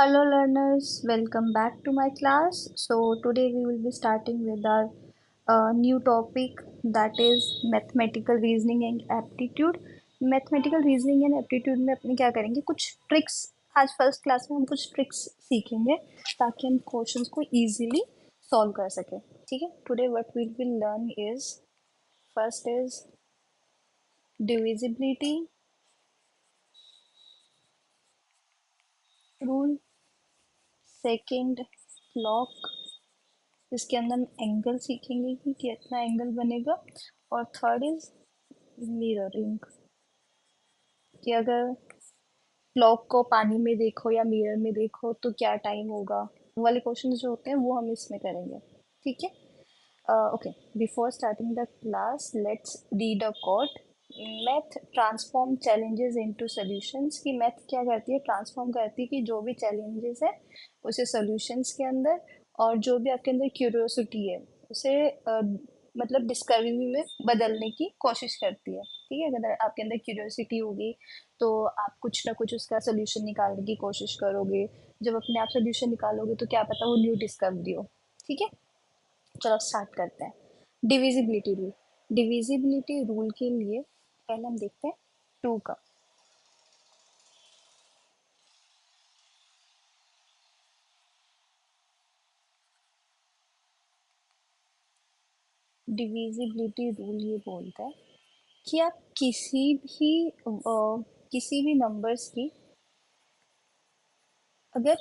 Hello learners, welcome back to my class. So today we will be starting with our new topic, that is mathematical reasoning and aptitude. Mathematical reasoning and aptitude में अपने क्या करेंगे, कुछ tricks. आज first class में हम कुछ tricks सीखेंगे ताकि हम क्वेश्चंस को इजीली सॉल्व कर सकें। ठीक है, today what we will learn is, first is divisibility rule, second log, इसके अंदर हम एंगल सीखेंगे कि कितना एंगल बनेगा, और थर्ड इज मिररिंग, कि अगर क्लॉक को पानी में देखो या मिरर में देखो तो क्या टाइम होगा। वो वाले क्वेश्चन जो होते हैं वो हम इसमें करेंगे। ठीक है, okay. Before starting the class let's read a quote. Math transform challenges into solutions, की मैथ क्या करती है, ट्रांसफॉर्म करती है कि जो भी चैलेंजेस है उसे सॉल्यूशंस के अंदर, और जो भी आपके अंदर क्यूरियोसिटी है उसे मतलब डिस्कवरी में बदलने की कोशिश करती है। ठीक है, अगर आपके अंदर क्यूरियोसिटी होगी तो आप कुछ ना कुछ उसका सोल्यूशन निकालने की कोशिश करोगे। जब अपने आप सोल्यूशन निकालोगे तो क्या पता वो न्यू डिस्कवरी हो। ठीक है, चलो स्टार्ट करते हैं। Divisibility rule. डिविजिबिलिटी रूल के लिए पहले हम देखते हैं टू का। डिविजिबिलिटी रूल ये बोलता है कि आप किसी भी नंबर्स की अगर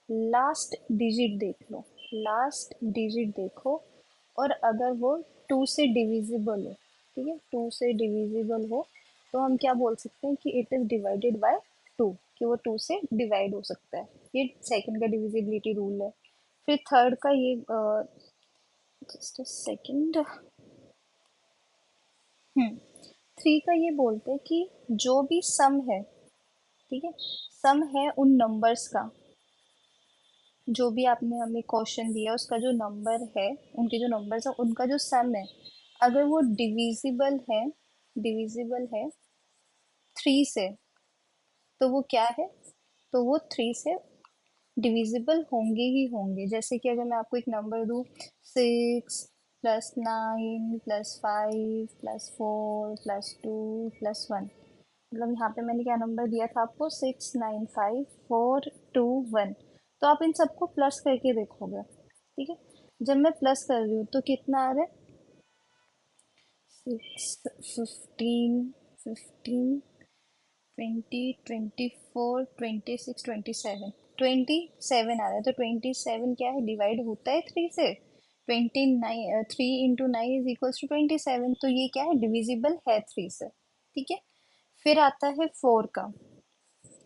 लास्ट डिजिट देख लो, लास्ट डिजिट देखो, और अगर वो टू से डिविजिबल हो, ठीक है, टू से डिविजिबल हो, तो हम क्या बोल सकते हैं कि it is divided by two, कि वो टू से डिवाइड हो सकता है। ये सेकंड का डिविजिबिलिटी रूल है। फिर थर्ड का ये, जस्ट अ सेकंड, थ्री का ये बोलते हैं कि जो भी सम है, ठीक है, सम है उन नंबर्स का, जो भी आपने हमें क्वेश्चन दिया उसका जो नंबर है, उनके जो नंबर्स है उनका जो सम है, अगर वो डिविजिबल है थ्री से, तो वो क्या है, तो वो थ्री से डिविजिबल होंगे ही होंगे। जैसे कि अगर मैं आपको एक नंबर दूँ, 6 + 9 + 5 + 4 + 2 + 1, मतलब यहाँ पे मैंने क्या नंबर दिया था आपको, 6 9 5 4 2 1। तो आप इन सबको प्लस करके देखोगे। ठीक है, जब मैं प्लस कर रही हूँ तो कितना आ रहा है, 6 15 15 20 24 26 27, 27 आ रहा है। तो 27 क्या है, डिवाइड होता है थ्री से। 29, 3 × 9 = 27, तो ये क्या है, डिविजिबल है थ्री से। ठीक है, फिर आता है फोर का।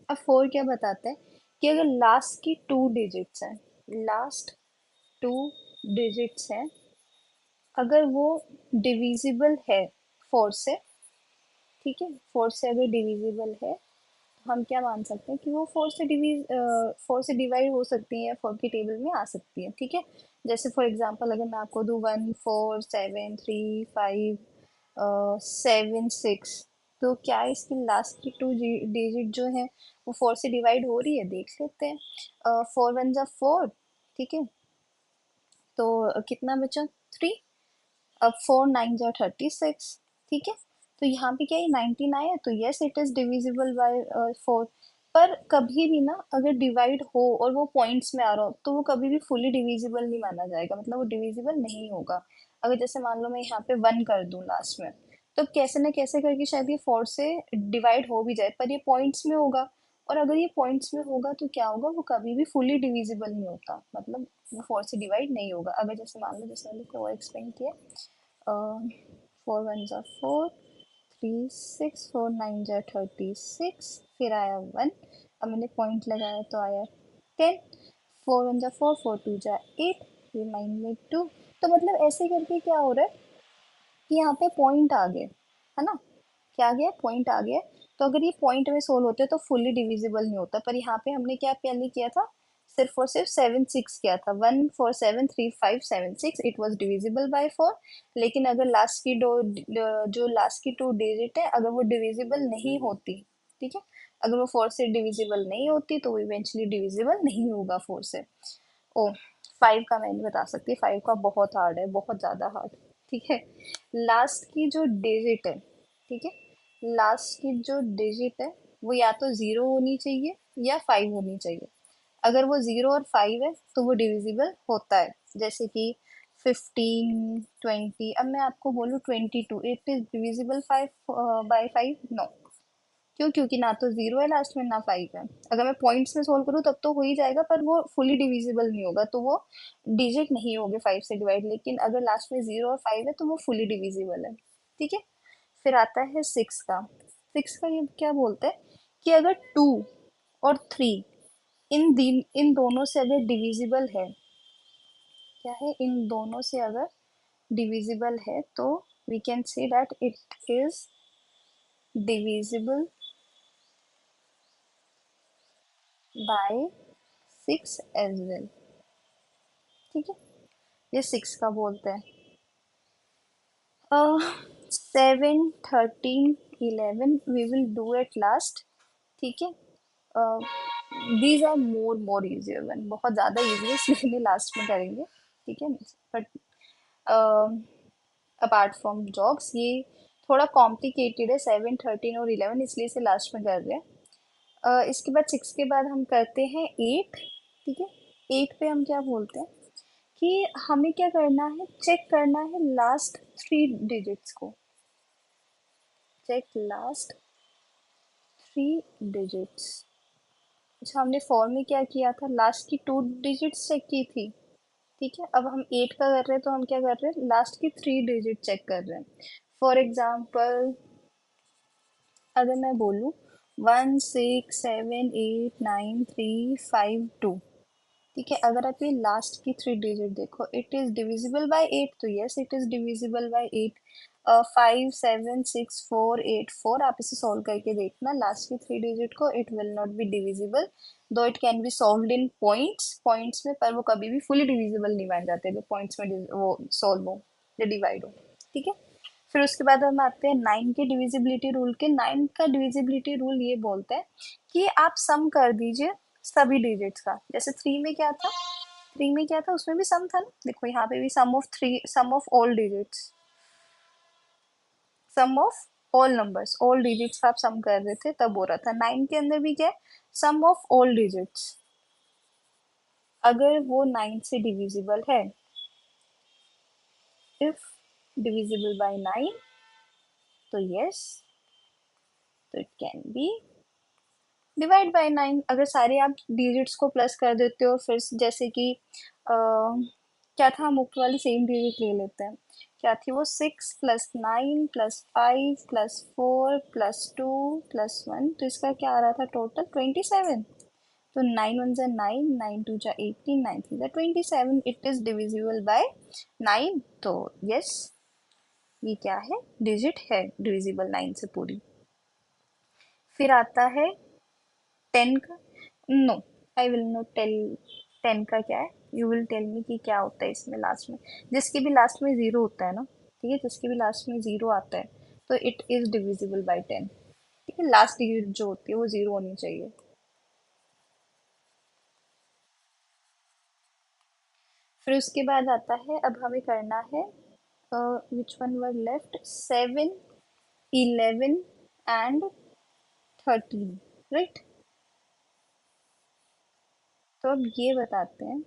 अब फोर क्या बताता है कि अगर लास्ट की टू डिजिट्स हैं, लास्ट टू डिजिट्स हैं, अगर वो डिविजिबल है फोर से, ठीक है, फोर से अगर डिविजिबल है, हम क्या मान सकते हैं कि वो फोर से डिवाइड हो सकती है, फोर की टेबल में आ सकती है। ठीक है, जैसे फॉर एग्जांपल अगर मैं आपको दूँ 1 4 7 3 5 7 6, तो क्या है, इसकी लास्ट की टू डिजिट जो है वो फोर से डिवाइड हो रही है, देख लेते हैं। 4 × 1 = 4, ठीक है, तो कितना बचा, थ्री। अब 4 × 9 = 36, ठीक है, तो यहाँ पे क्या है, 19 आया, तो yes it is divisible by four. पर कभी भी ना अगर डिवाइड हो और वो पॉइंट्स में आ रहा हो तो वो कभी भी फुली डिविजिबल नहीं माना जाएगा, मतलब वो डिविजिबल नहीं होगा। अगर जैसे मान लो मैं यहाँ पे वन कर दूं लास्ट में, तो कैसे ना कैसे करके शायद ये फोर से डिवाइड हो भी जाए, पर ये पॉइंट्स में होगा। और अगर ये पॉइंट्स में होगा तो क्या होगा, वो कभी भी फुली डिविजिबल नहीं होता, मतलब वो फोर से डिवाइड नहीं होगा। अगर जैसे मान लो, जैसे मैंने वो एक्सप्लेन किया, 4 × 1 = 4, 3 6, 4 × 9 = 36, फिर आया वन, अब मैंने पॉइंट लगाया तो आया 10, 4 × 1 = 4, 4 × 2 = 8, रिमाइंड में टू। तो मतलब ऐसे करके क्या हो रहा है कि यहाँ पे पॉइंट आ गए, है ना, क्या आ गया, पॉइंट आ गया। तो अगर ये पॉइंट में सोल्व होते तो फुली डिविजिबल नहीं होता, पर यहाँ पे हमने क्या पहले किया था, सिर्फ और सिर्फ 7 6 किया था, 1 4 7 3 5 7 6, it was divisible by four. लेकिन अगर लास्ट की दो, जो लास्ट की टू डिजिट है, अगर वो डिविजिबल नहीं होती, ठीक है, अगर वो 4 से डिविजिबल नहीं होती तो वो इवेंचुअली डिविजिबल नहीं होगा 4 से। ओ, 5 का मैं नहीं बता सकती, 5 का बहुत हार्ड है, बहुत ज़्यादा हार्ड। ठीक है, लास्ट की जो डिजिट है, ठीक है, लास्ट की जो डिजिट है वो या तो 0 होनी चाहिए या 5 होनी चाहिए। अगर वो 0 और 5 है तो वो डिविजिबल होता है। जैसे कि 15, 20, अब मैं आपको बोलूँ 22, it is divisible 5 by 5? No. क्यों? क्योंकि ना तो 0 है लास्ट में, ना 5 है। अगर मैं पॉइंट्स में सोल्व करूँ तब तो हो ही जाएगा, पर वो फुली डिविजिबल नहीं होगा, तो वो डिजिट नहीं होगे 5 से डिवाइड। लेकिन अगर लास्ट में 0 और 5 है तो वो फुली डिविजिबल है। ठीक है, फिर आता है 6 का। 6 का ये क्या बोलते हैं कि अगर 2 और 3 इन दोनों से अगर डिविजिबल है, क्या है, इन दोनों से अगर डिविजिबल है तो we can say that it is divisible by 6 as well. ठीक है, ये 6 का बोलते हैं। 7, 13, 11 we will do at last. ठीक है, these are more easier one, बहुत ज़्यादा इजी है इसलिए लास्ट में करेंगे। ठीक है, बट अपार्ट फ्रॉम जॉब्स ये थोड़ा कॉम्प्लिकेटेड है, 7, 13 और 11, इसलिए इसे लास्ट में कर रहे हैं। इसके बाद 6 के बाद हम करते हैं 8। ठीक है, 8 पे हम क्या बोलते हैं कि हमें क्या करना है, चेक करना है लास्ट 3 डिजिट्स को। Check last 3 digits. अच्छा, हमने 4 में क्या किया था, लास्ट की 2 डिजिट्स चेक की थी। ठीक है, अब हम 8 का कर रहे हैं तो हम क्या कर रहे हैं, लास्ट की 3 डिजिट चेक कर रहे हैं। फॉर एग्जाम्पल, अगर मैं बोलूँ 16, 7, 8, 9, 3, 5, 2। ठीक है, अगर आप ये लास्ट की 3 डिजिट देखो, इट इज डिविजिबल बाय 8, तो yes it is divisible bye 8। 5, 7, 6, 4, 8, 4, आप इसे सॉल्व करके देखना, लास्ट की 3 डिजिट को, it will not be divisible. Though it can be solve in points में, पर वो कभी भी फुली डिविजिबल नहीं बन जाते जो पॉइंट्स में वो सॉल्व हो या डिवाइड हो। ठीक है, फिर उसके बाद हम आते हैं 9 के डिविजिबिलिटी रूल के। 9 का डिविजिबिलिटी रूल ये बोलता है कि आप सम कर दीजिए सभी डिजिट्स का। जैसे 3 में क्या था, 3 में क्या था, उसमें भी सम था ना, देखो यहाँ पे भी sum of all digits, sum of all numbers, all digits का आप सम कर रहे थे तब हो रहा था। 9 के अंदर भी क्या है, सम ऑफ ऑल डिजिट्स। अगर वो 9 से डिविजिबल है, इफ डिविजिबल बाय 9, तो यस, तो it can B divide by 9। अगर सारे आप डिजिट्स को प्लस कर देते हो, फिर जैसे कि क्या था, हम ऊपर वाली सेम डिजिट ले लेते हैं, क्या थी वो, 6 + 9 + 5 + 4 + 2 + 1, तो इसका क्या आ रहा था टोटल, 27। तो 9 × 1 = 9, 9 × 2 = 18, 9 × 3 = 27, इट इज डिविजिबल बाय 9। तो यस, ये क्या है, डिजिट है डिविजिबल 9 से पूरी। फिर आता है 10 का। No, I will not tell 10 का क्या है, यू विल टेल मी कि क्या होता है इसमें लास्ट में। जिसके भी लास्ट में 0 होता है ना, ठीक है, जिसके भी लास्ट में 0 आता है तो इट इज डिविजिबल बाय 10। ठीक है, लास्ट डिजिट जो होती है वो 0 होनी चाहिए। फिर उसके बाद आता है, अब हमें करना है which one were left, 7, 11 and 13, right. तो अब ये बताते हैं,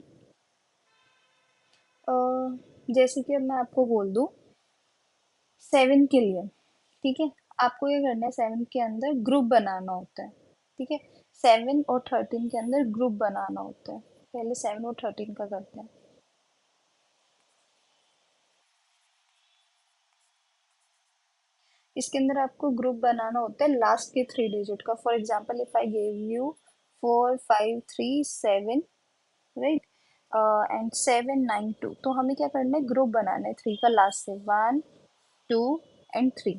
अ, जैसे कि अब मैं आपको बोल दूं 7 के लिए, ठीक है, आपको ये करना है, 7 के अंदर ग्रुप बनाना होता है। ठीक है, 7 और 13 के अंदर ग्रुप बनाना होता है। पहले 7 और 13 का करते हैं। इसके अंदर आपको ग्रुप बनाना होता है लास्ट के 3 डिजिट का। For example, if I give you 4, 5, 3, 7, right, and 7, 9, 2, तो हमें क्या करना है, ग्रुप बनाना है 3 का लास्ट से, 1, 2 एंड 3।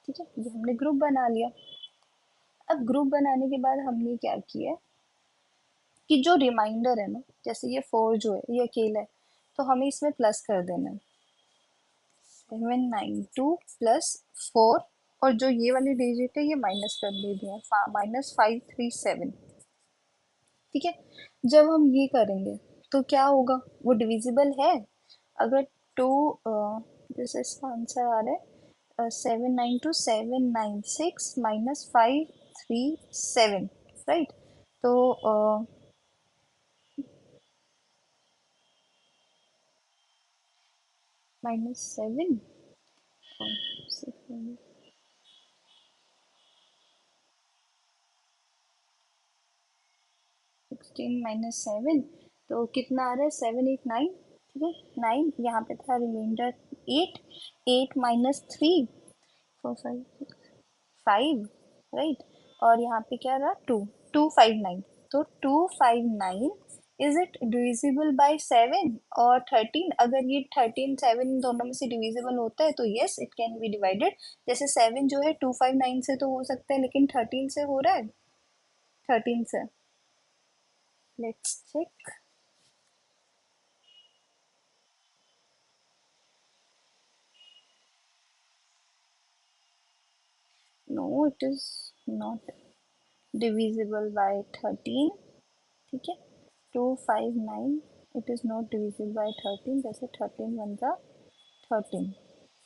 ठीक है, ये हमने ग्रुप बना लिया। अब ग्रुप बनाने के बाद हमने क्या किया कि जो रिमाइंडर है ना, जैसे ये 4 जो है ये अकेला है, तो हमें इसमें प्लस कर देना है। 7, 9, 2 + 4 और जो ये वाली डिजिट है ये माइनस कर दे दिया, -537। ठीक है। जब हम ये करेंगे तो क्या होगा, वो डिविजिबल है। अगर टू, जैसे इसका आंसर आ रहा है 792 796 -537, राइट। तो -7, 16 - 7, तो कितना आ रहा है, 789। ठीक है, 9 यहाँ पे था, रिमाइंडर 8, 8 - 3, 4 5 6 5, राइट। और यहाँ पे क्या रहा, 2, 259। तो 259, इज इट डिविजिबल बाय 7 और 13? अगर ये 13 7 इन दोनों में से डिविजिबल होता है तो yes it can be divided. जैसे 7 जो है 259 से तो हो सकता है, लेकिन 13 से हो रहा है, 13 से। Let's check. No, it is not divisible by 13। ठीक है, 259, it is not divisible by 13। जैसे 13 वन जा 13,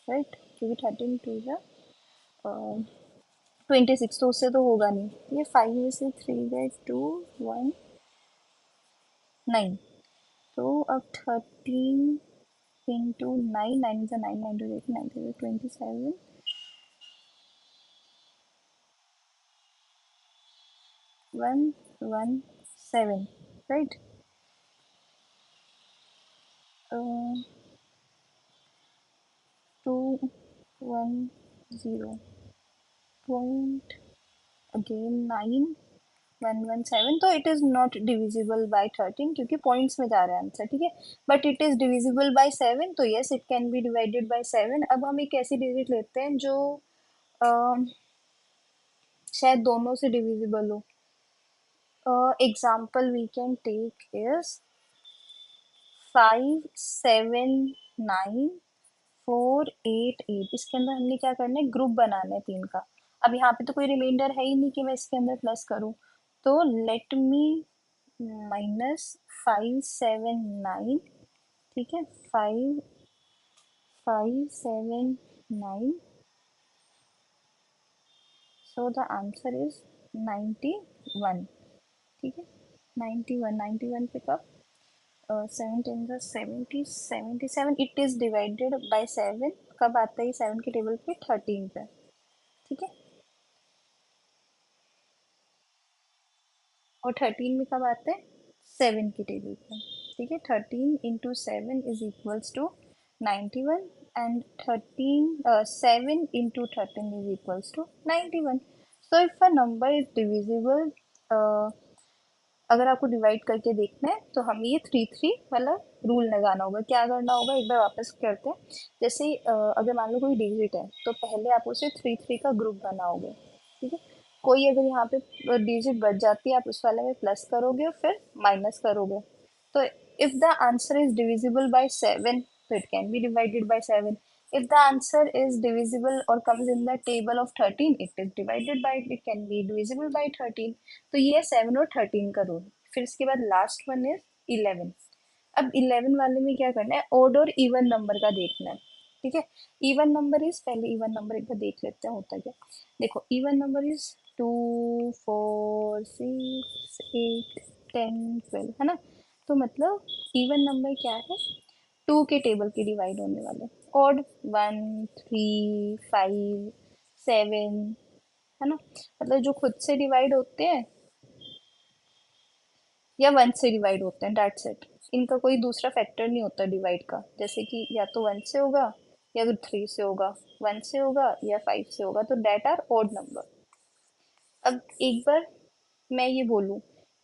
राइट, क्योंकि 13 टू जा 26, तो उससे तो होगा नहीं। ये 5 में से 3 गए, 2 1 9। तो अब 13 इंटू 9, 9 से 9, 9 to 8, 9 to 27, 117, right. 210 point again 9117, तो it is not divisible by 13 क्योंकि पॉइंट्स में जा रहा है आंसर। ठीक है, but it is divisible bye 7, तो yes it can be divided bye 7। अब हम एक ऐसी डिजिट लेते हैं जो शायद दोनों से डिविजिबल हो। Example we can take is 5 7 9 4 8 8। इसके अंदर हमने क्या करना है, ग्रुप बनाना है 3 का। अब यहाँ पे तो कोई रिमाइंडर है ही नहीं कि मैं इसके अंदर प्लस करूँ, तो लेट मी -5 7 9। ठीक है, 5 5 7 9, सो द आंसर इज 91। ठीक है, 91, 91 pickup 7 10 70 77, it is divided by 7। कब आता है 7 के टेबल पे, 13 पे। ठीक है, और 13 में कब आता है, 7 के टेबल पे। ठीक है, 13 × 7 is equals to 91, and 7 × 13 is equals to 91। So if a number is divisible, अगर आपको डिवाइड करके देखना है तो हमें ये 3 3 वाला रूल लगाना होगा। क्या करना होगा, एक बार वापस करते हैं। जैसे अगर मान लो कोई डिजिट है तो पहले आप उसे 3 3 का ग्रुप बनाओगे। ठीक है, कोई अगर यहाँ पे डिजिट बच जाती है, आप उस वाले में प्लस करोगे और फिर माइनस करोगे। तो if the answer is divisible by 7, so it can be divided by 7. If the answer is divisible or comes in the table of 13, it is divided by, it can be divisible by 13. तो ये है 7 और 13 का rule. फिर इसके बाद last one is 11। अब 11 वाले में क्या करना है, ओड और इवन नंबर का देखना है। ठीक है, इवन नंबर इज, पहले इवन नंबर एक बार देख लेते हैं होता क्या। देखो, इवन नंबर इज 2 4 6 8 10 12, है ना। तो मतलब इवन नंबर क्या है, 2 के टेबल के डिवाइड होने वाले। ऑड 1 3 5 7, है ना। मतलब जो खुद से डिवाइड होते हैं या 1 से डिवाइड होते हैं, डेट्स इट। इनका कोई दूसरा फैक्टर नहीं होता डिवाइड का, जैसे कि या तो 1 से होगा या तो 3 से होगा, 1 से होगा या 5 से होगा, तो डेट आर ऑड नंबर। अब एक बार मैं ये बोलूँ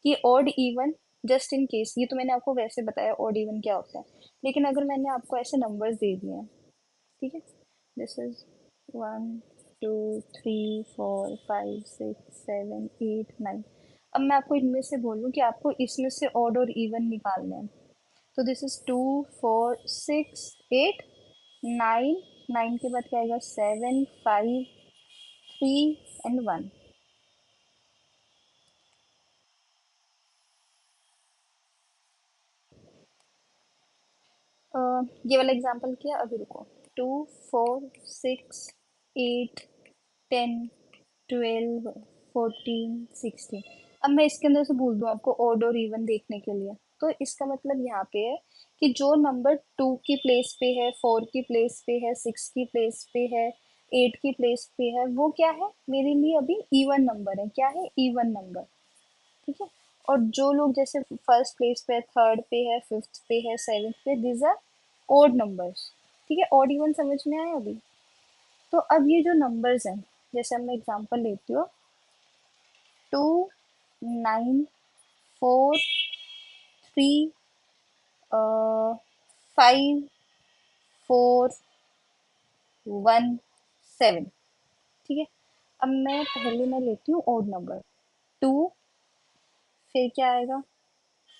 कि odd even, just in case, ये तो मैंने आपको वैसे बताया ऑड इवन क्या होता है, लेकिन अगर मैंने आपको ऐसे नंबर्स दे दिए हैं, ठीक है, दिस इज 1 2 3 4 5 6 7 8 9। अब मैं आपको इनमें से बोलूँ कि आपको इसमें से ऑड और इवन निकालना है, तो दिस इज 2 4 6 8 9। 9 के बाद क्या आएगा, 7 5 थ्री एंड वन। ये वाला एग्जांपल किया, अभी रुको। 2 4 6 8 10 12 14 16। अब मैं इसके अंदर से बोल दूं आपको ऑड और इवन देखने के लिए, तो इसका मतलब यहाँ पे है कि जो नंबर 2 की प्लेस पे है, 4 की प्लेस पे है, 6 की प्लेस पे है, 8 की प्लेस पे है, वो क्या है मेरे लिए अभी इवन नंबर है। क्या है? Even number. ठीक है। और जो लोग जैसे फर्स्ट प्लेस पे है, थर्ड पे है, फिफ्थ पे है, सेवेंथ पे, दीज आर ओड नंबर्स। ठीक है, ऑड इवन समझ में आया अभी? तो अब ये जो नंबर्स हैं, जैसे अब मैं एग्जांपल लेती हूँ, 2 9 4 3 5 4 1 7। ठीक है। अब मैं लेती हूँ ओड नंबर। 2, फिर क्या आएगा?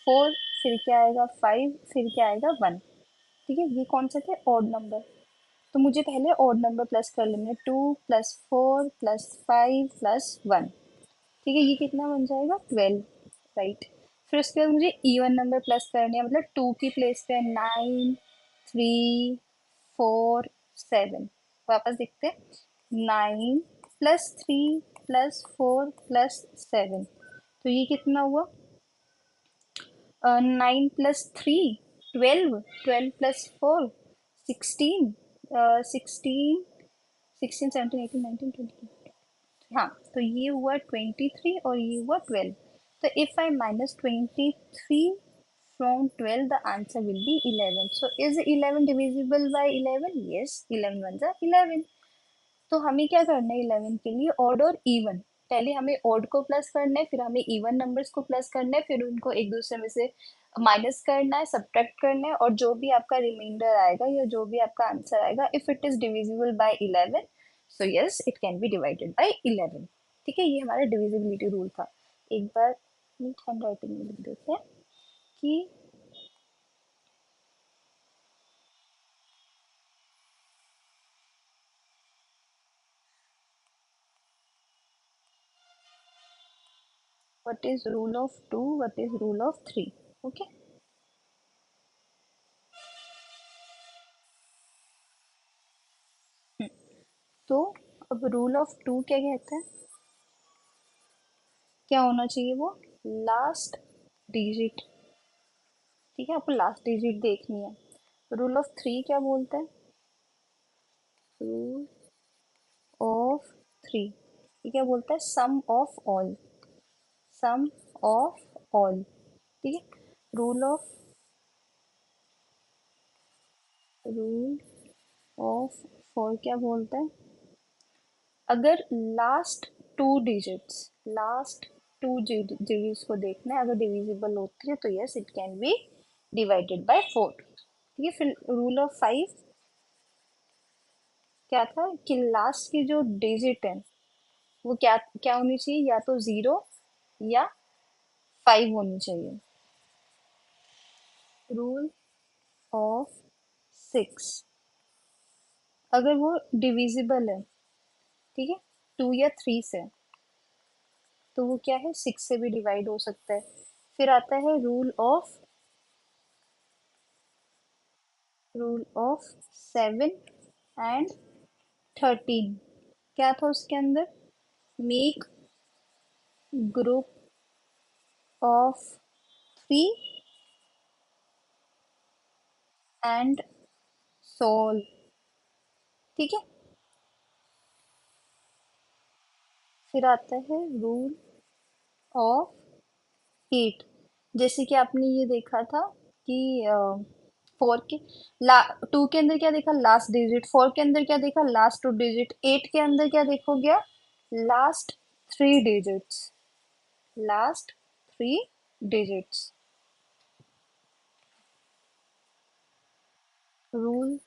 4, फिर क्या आएगा? 5, फिर क्या आएगा? 1। ठीक है, ये कौन सा थे? Odd number. तो मुझे पहले ऑड नंबर प्लस कर लेंगे। 2 + 4 + 5 + 1। ठीक है, ये कितना बन जाएगा? 12। राइट। फिर उसके बाद मुझे इवन नंबर प्लस करने हैं, मतलब 2 की प्लेस पे 9 3 4 7। वापस देखते हैं। 9 + 3 + 4 + 7। तो ये कितना हुआ? 9 + 3 12। 12 + 4 16। 16 16 17 18 19 20। हाँ, तो ये हुआ 23 और ये हुआ 12। तो if I minus 23 from 12, the answer will be 11। So is 11 divisible by 11? Yes, 11 one जा 11। तो हमें क्या करना है 11 के लिए? ऑड और इवन। पहले हमें ऑड को प्लस करना है, फिर हमें इवन नंबर्स को प्लस करना है, फिर उनको एक दूसरे में से माइनस करना है, सब्ट्रैक्ट करना है, और जो भी आपका रिमाइंडर आएगा या जो भी आपका आंसर आएगा, if it is divisible by 11, so yes it can be divided by 11। ठीक है, ये हमारा डिविजिबिलिटी रूल था। एक बार नीट हैंड राइटिंग में लिख देते हैं कि what is rule of 2, what is rule of 3। Okay. तो अब रूल ऑफ 2 क्या कहता है? क्या होना चाहिए वो? Last digit. ठीक है, आपको लास्ट डिजिट देखनी है। रूल ऑफ 3 क्या बोलता है? रूल ऑफ 3 ये क्या बोलता है? Sum of all. Sum of all. ठीक है। रूल ऑफ रूल ऑफ 4 क्या बोलता है? अगर लास्ट टू डिजिट्स को देखना है, अगर डिविजिबल होती है तो yes it can be divided bye 4। ठीक है। फिर रूल ऑफ 5 क्या था कि लास्ट की जो डिजिट है वो क्या क्या होनी चाहिए? या तो 0 या 5 होनी चाहिए। रूल ऑफ 6, अगर वो डिविजिबल है, ठीक है, 2 या 3 से, तो वो क्या है? 6 से भी डिवाइड हो सकता है। फिर आता है रूल ऑफ 7 एंड 13। क्या था उसके अंदर? Make group of 3 and solve. ठीक है। फिर आता है रूल ऑफ 8। जैसे कि आपने ये देखा था कि 4 के ला 2 के अंदर क्या देखा? Last digit. 4 के अंदर क्या देखा? Last 2 digit. 8 के अंदर क्या देखोगे? Last 3 digits. Last 3 digits. Rule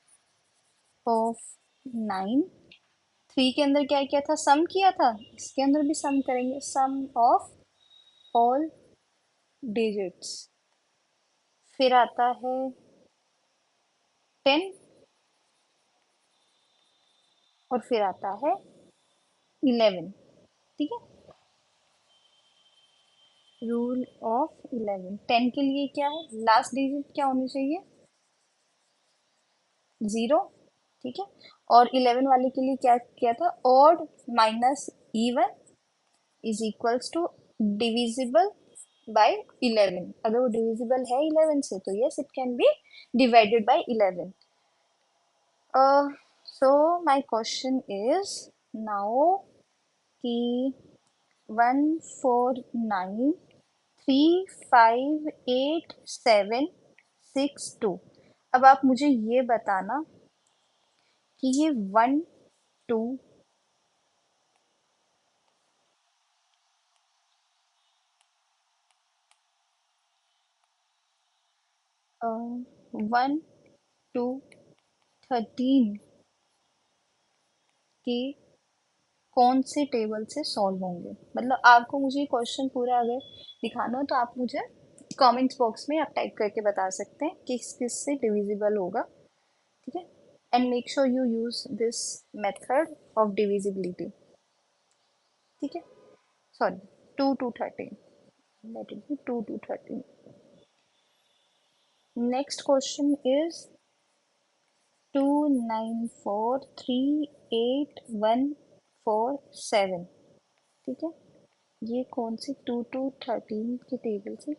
of 9, 3 के अंदर क्या किया था? सम किया था। इसके अंदर भी सम करेंगे। सम ऑफ ऑल डिजिट्स। फिर आता है 10, और फिर आता है 11, ठीक है। रूल ऑफ 11, 10 के लिए क्या है, लास्ट डिजिट क्या होनी चाहिए, 0, ठीक है। और 11 वाले के लिए क्या किया था, odd minus even is equals to divisible by 11। अगर वो डिविजिबल है 11 से तो yes it can be divided by 11। So my question is now कि 149358762, अब आप मुझे ये बताना कि ये 1 2 1 2 13 के कौन से टेबल से सॉल्व होंगे। मतलब आपको मुझे क्वेश्चन पूरा अगर दिखाना हो तो आप मुझे कमेंट्स बॉक्स में आप टाइप करके बता सकते हैं किस किस से डिविजिबल होगा, ठीक है। And make sure you use this method of divisibility, ठीक है। Sorry, 2 to 13, let it be 2 to 13। Next question is 2943817, ठीक है। ये कौन सी 2 to 13 के टेबल से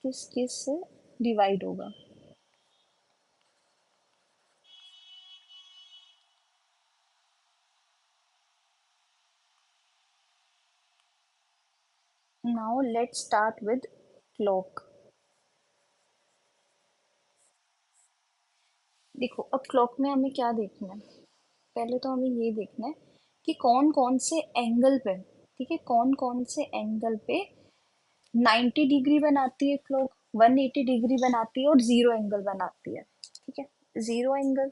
किस किस से डिवाइड होगा। Now let's start with clock. देखो अब क्लॉक में हमें क्या देखना है, पहले तो हमें ये देखना है कि कौन कौन से एंगल पे, ठीक है, कौन कौन से एंगल पे 90 डिग्री बनाती है क्लॉक, 180 डिग्री बनाती है और जीरो एंगल बनाती है, ठीक है। Zero angle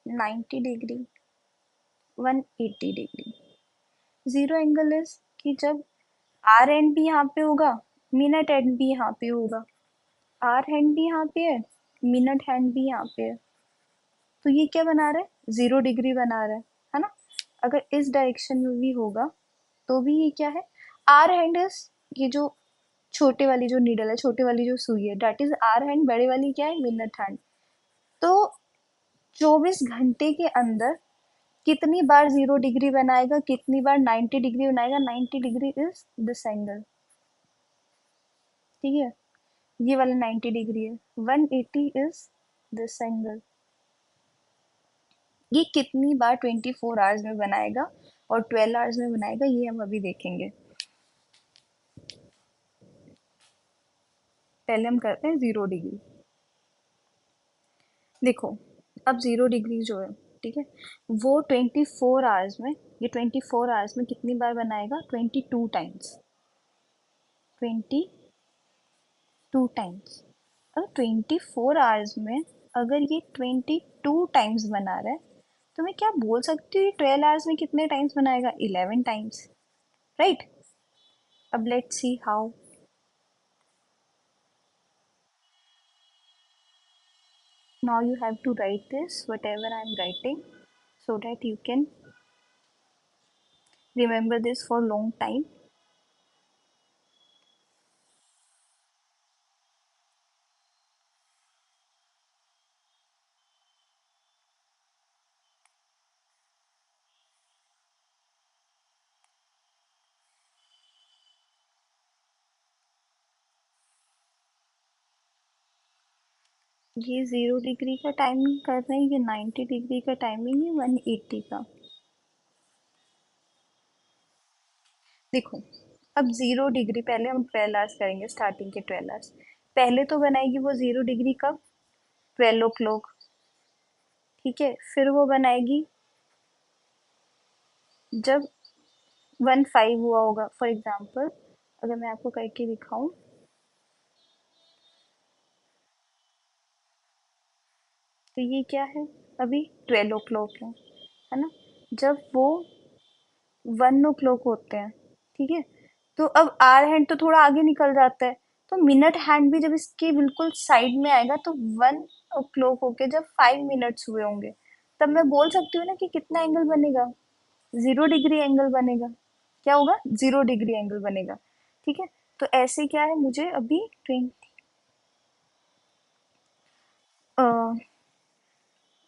90 degree, 180 degree. Zero angle is कि जब आर एंड भी यहाँ पे होगा, मिनट एंड भी यहाँ पे होगा, आर हैंड भी यहाँ पे है, मिनट हैंड भी यहाँ पे है, तो ये क्या बना रहा है, 0 डिग्री बना रहा है ना। अगर इस डायरेक्शन में भी होगा तो भी ये क्या है, आर हैंड इज, ये जो छोटे वाली जो नीडल है, छोटे वाली जो सुई है, डेट इज आर हैंड, बड़े वाली क्या है, मिनट हैंड। तो 24 घंटे के अंदर कितनी बार 0 डिग्री बनाएगा, कितनी बार 90 डिग्री बनाएगा, 90 डिग्री इज दिस एंगल, ठीक है। ये वाला 90 डिग्री है, 180 इज दिस एंगल। ये कितनी बार 24 आवर्स में बनाएगा और 12 आवर्स में बनाएगा ये हम अभी देखेंगे। पहले हम करते हैं 0 डिग्री। देखो अब 0 डिग्री जो है, ठीक है, वो 24 आवर्स में, ये 24 आवर्स में कितनी बार बनाएगा, 22 टाइम्स, 22 टाइम्स। अब 24 आवर्स में अगर ये 22 टाइम्स बना रहा है तो मैं क्या बोल सकती हूँ, 12 आवर्स में कितने टाइम्स बनाएगा, 11 टाइम्स, राइट। अब let's see how. Now you have to write this whatever I am writing so that you can remember this for long time. ये 0 डिग्री का टाइमिंग कर रहे हैं, ये 90 डिग्री का टाइमिंग है, 180 का। देखो अब 0 डिग्री, पहले हम 12 आवर्स करेंगे, स्टार्टिंग के 12 आवर्स। पहले तो बनाएगी वो 0 डिग्री कब, 12 o'clock, ठीक है। फिर वो बनाएगी जब 1 5 हुआ होगा, फॉर एग्जाम्पल अगर मैं आपको करके दिखाऊं, तो ये क्या है, अभी 12 o'clock है ना। जब वो 1 o'clock होते हैं, ठीक है, तो अब आर हैंड तो थोड़ा आगे निकल जाता है, तो मिनट हैंड भी जब इसके बिल्कुल साइड में आएगा तो 1 o'clock होके जब 5 मिनट्स हुए होंगे तब मैं बोल सकती हूँ ना कि कितना एंगल बनेगा, 0 डिग्री एंगल बनेगा। क्या होगा? 0 डिग्री एंगल बनेगा। ठीक है। तो ऐसे क्या है, मुझे अभी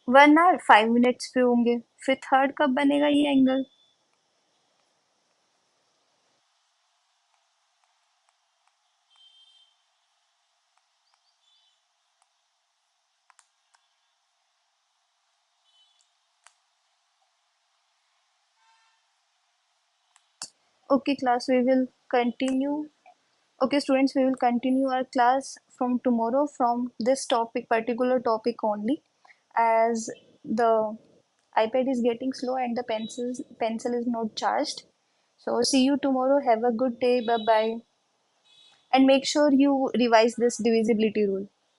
1 आवर 5 मिनट्स पे होंगे, फिर थर्ड कब बनेगा ये angle? Okay, class, we will continue. Okay, students, we will continue our class from tomorrow from this topic, particular topic only, as the iPad is getting slow and the pencil is not charged. So see you tomorrow. Have a good day. Bye bye. And make sure you revise this divisibility rule.